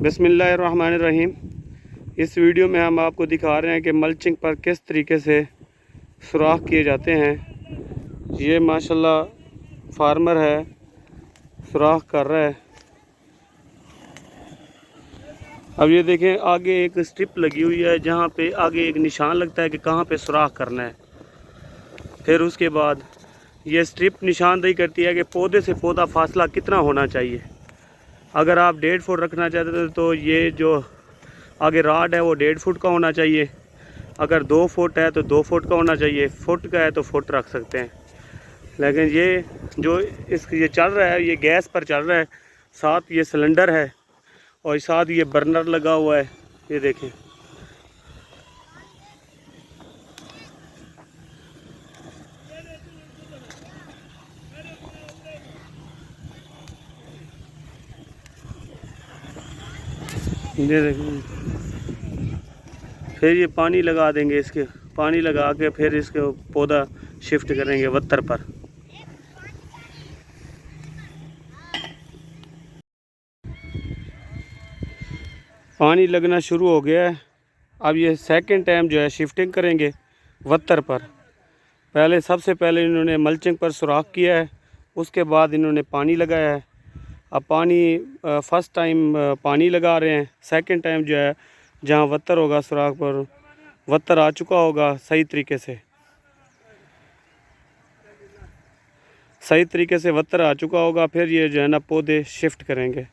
बिस्मिल्लाहिर्रहमानिर्रहीम। इस वीडियो में हम आपको दिखा रहे हैं कि मल्चिंग पर किस तरीके से सुराख किए जाते हैं। ये माशाल्लाह फार्मर है, सुराख कर रहा है। अब ये देखें, आगे एक स्ट्रिप लगी हुई है जहाँ पे आगे एक निशान लगता है कि कहाँ पे सुराख करना है। फिर उसके बाद ये स्ट्रिप निशानदेही करती है कि पौधे से पौधा फासला कितना होना चाहिए। अगर आप 1.5 फुट रखना चाहते हो तो ये जो आगे राड है वो 1.5 फुट का होना चाहिए। अगर 2 फुट है तो 2 फुट का होना चाहिए। फुट का है तो फुट रख सकते हैं। लेकिन ये जो ये चल रहा है, ये गैस पर चल रहा है, साथ ये सिलेंडर है और साथ ये बर्नर लगा हुआ है। ये देखें, ये देखें। फिर ये पानी लगा देंगे, इसके पानी लगा के फिर इसके पौधा शिफ्ट करेंगे वत्तर पर। पानी लगना शुरू हो गया है। अब ये सेकंड टाइम जो है शिफ्टिंग करेंगे वत्तर पर। सबसे पहले इन्होंने मल्चिंग पर सुराख किया है, उसके बाद इन्होंने पानी लगाया है। अब पानी फर्स्ट टाइम पानी लगा रहे हैं। सेकंड टाइम जो है जहाँ वत्तर होगा सुराख पर, वत्तर आ चुका होगा सही तरीके से वत्तर आ चुका होगा। फिर ये जो है ना पौधे शिफ्ट करेंगे।